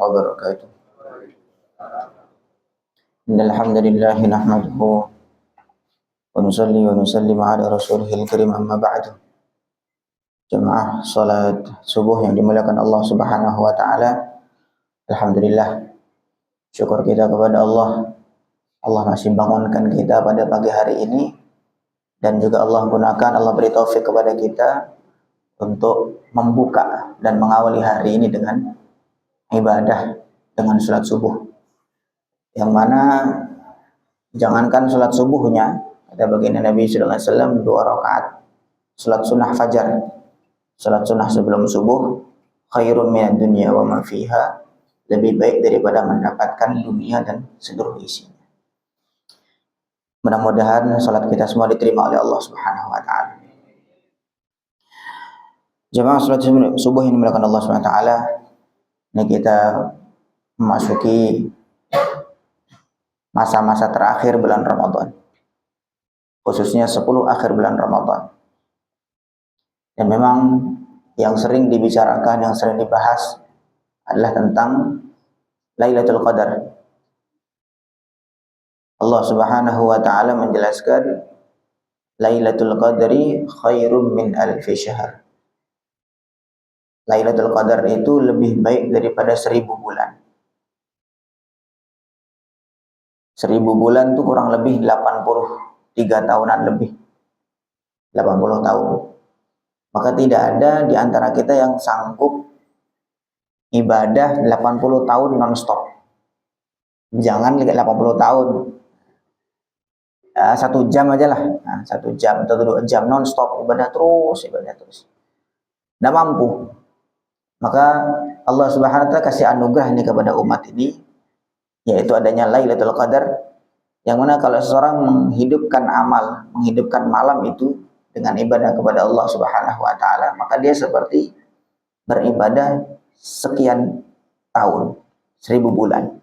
wabarakatuh. Innal hamdalillah nahmaduhu wa nusalli wa nusallim ala rasulihil karim amma ba'du. Jemaah salat subuh yang dimuliakan Allah Subhanahu wa taala. Alhamdulillah, syukur kita kepada Allah. Allah masih bangunkan kita pada pagi hari ini, dan juga Allah gunakan, Allah beri taufik kepada kita untuk membuka dan mengawali hari ini dengan ibadah, dengan salat subuh, yang mana jangankan salat subuhnya, kata baginda Nabi sallallahu alaihi wasallam, 2 rakaat salat sunnah fajar, salat sunnah sebelum subuh, khairun minad dunya wa ma fiha, lebih baik daripada mendapatkan dunia dan seluruh isinya. Mudah-mudahan salat kita semua diterima oleh Allah Subhanahu wa taala. Jemaah salat subuh yang dimuliakan Allah Subhanahu wa taala, ini kita memasuki masa-masa terakhir bulan Ramadan, khususnya 10 akhir bulan Ramadan. Dan memang yang sering dibicarakan, yang sering dibahas adalah tentang Lailatul Qadar. Allah Subhanahu wa taala menjelaskan, Lailatul Qadri khairum min alfi syahr. Lailatul Qadar itu lebih baik daripada 1000 bulan. 1000 bulan itu kurang lebih 83 tahunan lebih. 80 tahun. Maka tidak ada di antara kita yang sanggup ibadah 80 tahun non-stop. Jangan 80 tahun. 1 jam aja lah. 1 jam atau 2 jam non-stop ibadah terus. Tidak mampu. Maka Allah Subhanahu wa taala kasih anugerah ini kepada umat ini, yaitu adanya Lailatul Qadar, yang mana kalau seseorang menghidupkan amal, menghidupkan malam itu dengan ibadah kepada Allah Subhanahu wa taala, maka dia seperti beribadah sekian tahun, 1000 bulan.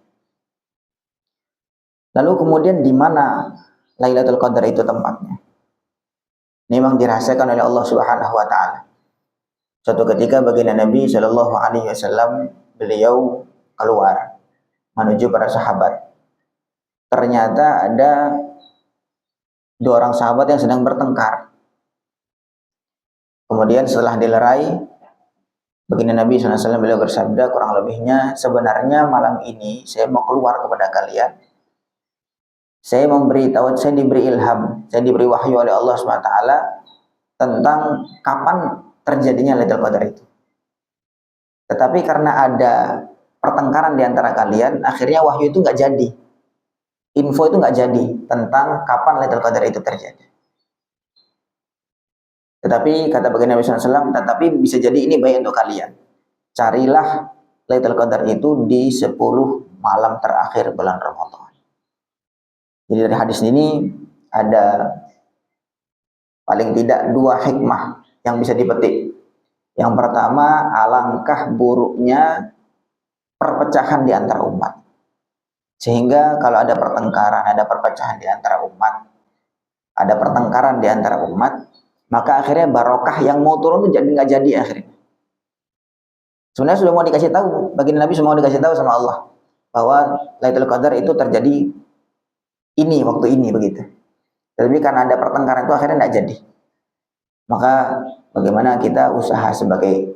Lalu kemudian di mana Lailatul Qadar itu tempatnya? Ini memang dirahasiakan oleh Allah Subhanahu wa taala. Suatu ketika baginda Nabi Shallallahu alaihi wasallam, beliau keluar menuju para sahabat. Ternyata ada 2 orang sahabat yang sedang bertengkar. Kemudian setelah dilerai, baginda Nabi SAW beliau bersabda kurang lebihnya, sebenarnya malam ini saya mau keluar kepada kalian. Saya diberi ilham, saya diberi wahyu oleh Allah SWT tentang kapan terjadinya Lailatul Qadar itu. Tetapi karena ada pertengkaran di antara kalian, akhirnya wahyu itu nggak jadi. Info itu nggak jadi tentang kapan Lailatul Qadar itu terjadi. Tetapi kata baginda Nabi SAW, tetapi bisa jadi ini baik untuk kalian. Carilah Lailatul Qadar itu di 10 malam terakhir bulan Ramadan. Jadi dari hadis ini ada paling tidak 2 hikmah yang bisa dipetik. Yang pertama, alangkah buruknya perpecahan di antara umat. Sehingga kalau ada pertengkaran, ada perpecahan di antara umat, ada pertengkaran di antara umat, maka akhirnya barokah yang mau turun itu nggak jadi akhirnya. Sebenarnya sudah mau dikasih tahu, baginda Nabi semua dikasih tahu sama Allah bahwa Lailatul Qadar itu terjadi ini waktu ini begitu. Tapi karena ada pertengkaran itu akhirnya nggak jadi. Maka bagaimana kita usaha sebagai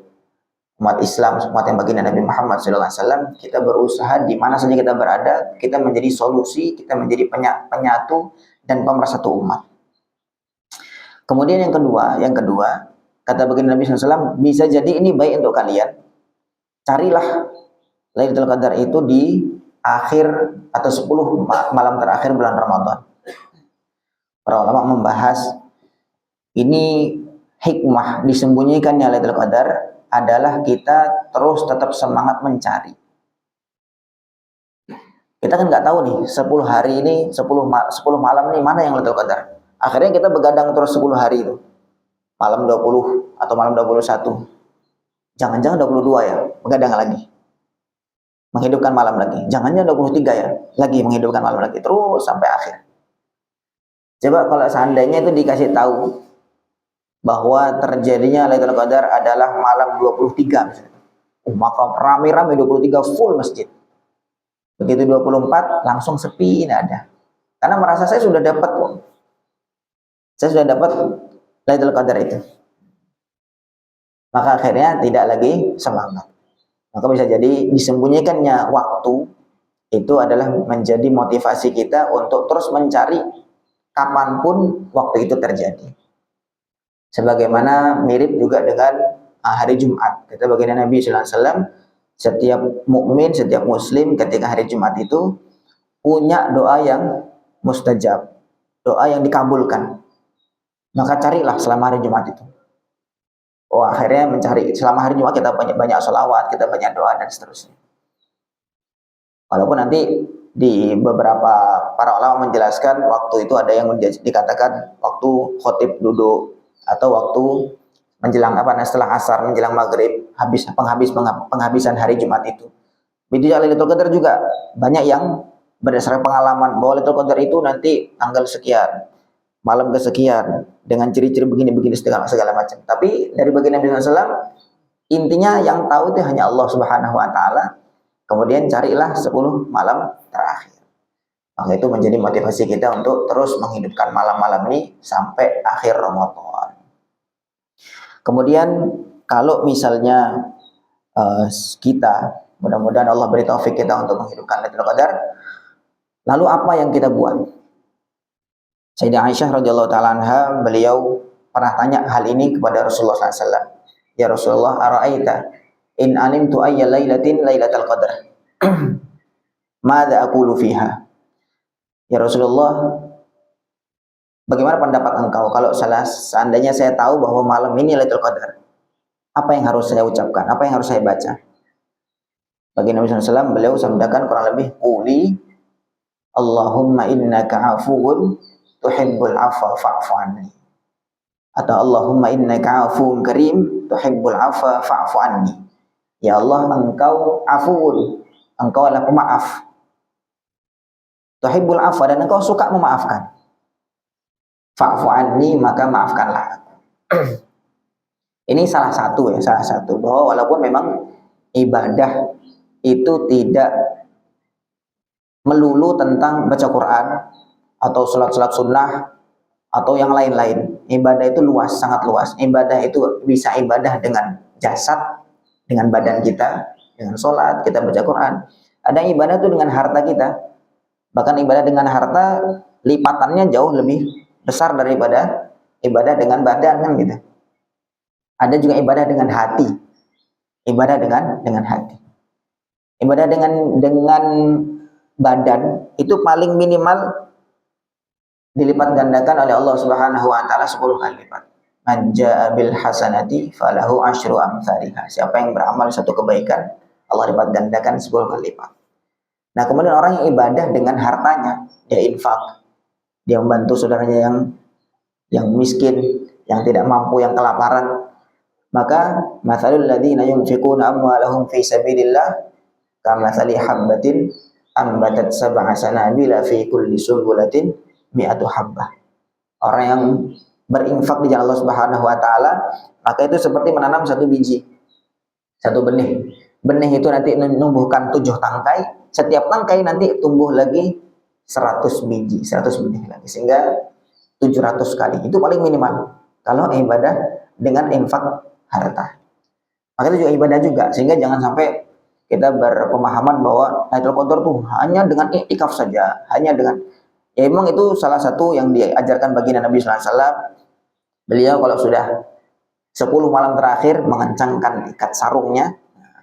umat Islam, umat yang baginda Nabi Muhammad SAW, kita berusaha di mana saja kita berada, kita menjadi solusi, kita menjadi penyatu dan pemersatu umat. Kemudian yang kedua, kata baginda Nabi SAW, bisa jadi ini baik untuk kalian. Carilah Lailatul Qadar itu di akhir atau 10 malam terakhir bulan Ramadan. Para ulama membahas ini hikmah disembunyikannya Lailatul Qadar adalah kita terus tetap semangat mencari. Kita kan nggak tahu nih 10 hari ini, 10 malam ini mana yang Lailatul Qadar. Akhirnya kita begadang terus 10 hari itu. Malam 20 atau malam 21. Jangan-jangan 22 ya, begadang lagi. Menghidupkan malam lagi. Jangan-jangan 23 ya, lagi menghidupkan malam lagi. Terus sampai akhir. Coba kalau seandainya itu dikasih tahu bahwa terjadinya Lailatul Qadar adalah malam 23 misalnya. Maka rame-rame 23 full masjid. Begitu 24 langsung sepi, tidak ada. Karena merasa saya sudah dapat kok. Saya sudah dapat Lailatul Qadar itu. Maka akhirnya tidak lagi semangat. Maka bisa jadi disembunyikannya waktu itu adalah menjadi motivasi kita untuk terus mencari kapanpun waktu itu terjadi. Sebagaimana mirip juga dengan hari Jumat. Kata baginda Nabi sallallahu alaihi wasallam, setiap mukmin, setiap muslim ketika hari Jumat itu punya doa yang mustajab, doa yang dikabulkan. Maka carilah selama hari Jumat itu. Oh, akhirnya mencari selama hari Jumat kita banyak sholawat, kita banyak doa dan seterusnya. Walaupun nanti di beberapa para ulama menjelaskan waktu itu ada yang dikatakan waktu khotib duduk atau waktu menjelang setelah asar menjelang maghrib, penghabisan hari Jumat itu. Begitu Lailatul Qadar juga banyak yang berdasarkan pengalaman bahwa Lailatul Qadar itu nanti tanggal sekian, malam kesekian dengan ciri-ciri begini segala macam. Tapi dari baginda Nabi SAW intinya yang tahu itu hanya Allah Subhanahu Wa Taala. Kemudian carilah 10 malam terakhir. Maka itu menjadi motivasi kita untuk terus menghidupkan malam-malam ini sampai akhir Ramadan. Kemudian kalau misalnya kita, mudah-mudahan Allah beri taufik kita untuk menghidupkan Lailatul Qadar, lalu apa yang kita buat? Sayyidah Aisyah radhiyallahu taala anha, beliau pernah tanya hal ini kepada Rasulullah SAW. Ya Rasulullah, ara'aita in alimtu ayya lailatin lailatul qadar. Madza aqulu fiha? Ya Rasulullah, bagaimana pendapat engkau kalau seandainya saya tahu bahwa malam ini Lailatul Qadar? Apa yang harus saya ucapkan? Apa yang harus saya baca? Bagi Nabi SAW, beliau sabdakan kurang lebih, quli Allahumma innaka afuwun tuhibbul afwa fa'fu anni. Atau Allahumma innaka afuwun karim tuhibbul afwa fa'fu anni. Ya Allah, engkau afuwun, engkau adalah pemaaf. Tuhibbul afwa, dan engkau suka memaafkan. Fa'fu anni, maka maafkanlah aku. Ini salah satu bahwa walaupun memang ibadah itu tidak melulu tentang baca Quran atau salat sunnah atau yang lain-lain. Ibadah itu luas, sangat luas. Ibadah itu bisa ibadah dengan jasad, dengan badan kita, dengan sholat, kita baca Quran. Ada ibadah itu dengan harta kita. Bahkan ibadah dengan harta lipatannya jauh lebih besar daripada ibadah dengan badan, kan gitu. Ada juga ibadah dengan hati. Ibadah dengan hati. Ibadah dengan badan itu paling minimal dilipat gandakan oleh Allah Subhanahu wa taala 10 kali lipat. Man jaa bil hasanati falahu asyru amsalihha. Siapa yang beramal satu kebaikan, Allah lipat gandakan 10 kali lipat. Nah, kemudian orang yang ibadah dengan hartanya, dia infak, dia membantu saudaranya yang miskin, yang tidak mampu, yang kelaparan. Maka matsalul ladzina yunfiquna amwalahum fi sabilillah kamatsali habbatin ambatat sab'a sanabila fi kulli sunbulatin mi'atu habbah. Orang yang berinfak di jalan Allah Subhanahu wa taala, maka itu seperti menanam satu biji, satu benih. Benih itu nanti menumbuhkan 7 tangkai, setiap tangkai nanti tumbuh lagi 100 biji, 100 benih lagi, sehingga 700 kali. Itu paling minimal kalau ibadah dengan infak harta. Maka itu juga ibadah juga, sehingga jangan sampai kita berpemahaman bahwa Lailatul Qadar tuh hanya dengan iktikaf saja, hanya dengan, ya memang itu salah satu yang diajarkan baginda Nabi sallallahu alaihi wasallam. Beliau kalau sudah 10 malam terakhir mengencangkan ikat sarungnya,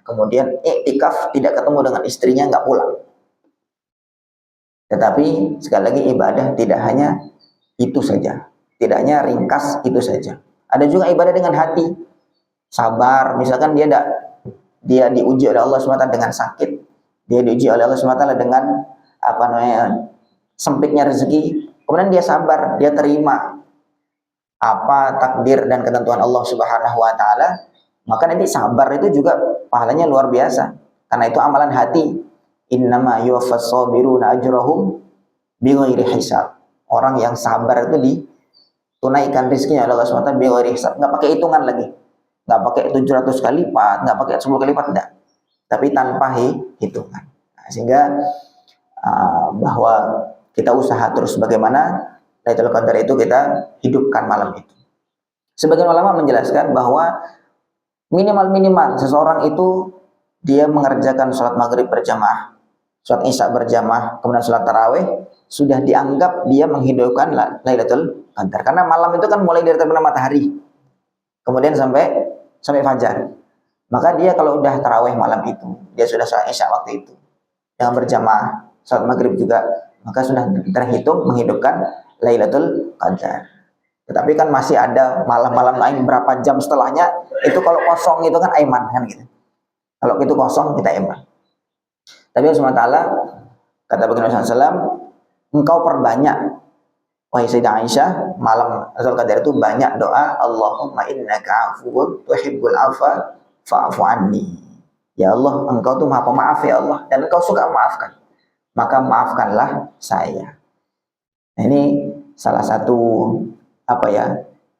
kemudian iktikaf, tidak ketemu dengan istrinya, nggak pulang. Tetapi sekali lagi ibadah tidak hanya itu saja, tidak hanya ringkas itu saja. Ada juga ibadah dengan hati, sabar. Misalkan dia diuji oleh Allah SWT dengan sakit, dia diuji oleh Allah SWT dengan sempitnya rezeki, kemudian dia sabar, dia terima apa takdir dan ketentuan Allah Subhanahu wa taala, maka nanti sabar itu juga pahalanya luar biasa, karena itu amalan hati. Innama yuwaffas sabiruna ajrahum bighairi hisab. Orang yang sabar itu ditunaikan rezekinya oleh Allah SWT bighairi hisab, enggak pakai hitungan lagi. nggak pakai 700 kali lipat, nggak pakai 10 kali lipat, enggak. Tapi tanpa hitungan. Nah, sehingga bahwa kita usaha terus bagaimana Lailatul Qadar itu kita hidupkan malam itu. Sebagian ulama menjelaskan bahwa minimal seseorang itu dia mengerjakan sholat maghrib berjamaah, sholat isya berjamaah, kemudian sholat tarawih, sudah dianggap dia menghidupkan Lailatul Qadar. Karena malam itu kan mulai dari terbenam matahari, kemudian sampai fajar. Maka dia kalau udah tarawih malam itu, dia sudah sholat isya waktu itu, yang berjamaah, sholat maghrib juga, maka sudah terhitung menghidupkan Lailatul Qadar. Tetapi kan masih ada malam-malam lain berapa jam setelahnya, itu kalau kosong itu kan aiman kan gitu. Kalau itu kosong kita aiman. Tapi Allah SWT kata baginda SAW, engkau perbanyak wahai Sayyidah Aisyah, malam Lailatul Qadar itu banyak doa, Allahumma innaka afuwun tuhibbul afwa fa'fu anni. Ya Allah, engkau tuh maha pemaaf ya Allah, dan engkau suka memaafkan, maka maafkanlah saya. Nah, ini salah satu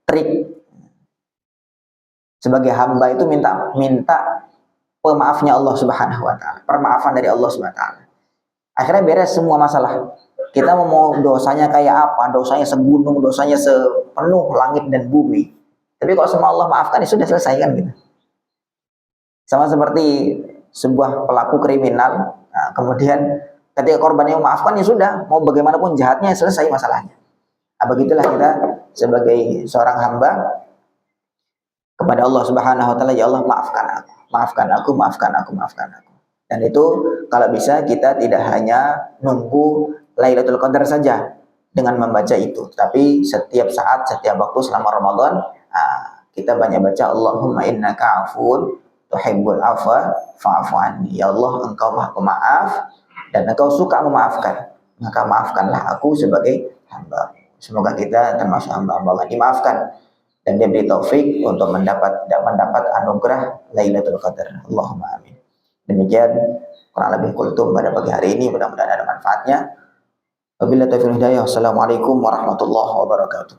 trik sebagai hamba itu minta pemaafnya Allah Subhanahu wa taala, permaafan dari Allah Subhanahu wa taala. Akhirnya beres semua masalah. Kita mau dosanya kayak apa, dosanya segunung, dosanya sepenuh langit dan bumi. Tapi kalau semua Allah maafkan, ya sudah selesai kan gitu. Sama seperti sebuah pelaku kriminal, nah, kemudian ketika korbannya memaafkan, ya sudah, mau bagaimanapun jahatnya selesai masalahnya. Nah, begitulah kita sebagai seorang hamba kepada Allah Subhanahu wa taala, ya Allah maafkan aku, maafkan aku, maafkan aku, maafkan aku. Dan itu kalau bisa kita tidak hanya nunggu Lailatul Qadar saja dengan membaca itu, tapi setiap saat, setiap waktu selama Ramadan, kita banyak baca Allahumma innaka afuwun tuhibbul afwa fa'fu anni. Ya Allah, engkau maha pemaaf dan engkau suka memaafkan, maka maafkanlah aku sebagai hamba. Semoga kita termasuk hamba-hamba Allah dimaafkan dan diberi taufik untuk mendapat anugerah Lailatul Qadar. Allahumma amin. Demikian kurang lebih kultum pada pagi hari ini, mudah-mudahan ada manfaatnya. Wabillahi taufiq wal hidayah. Wassalamualaikum warahmatullahi wabarakatuh.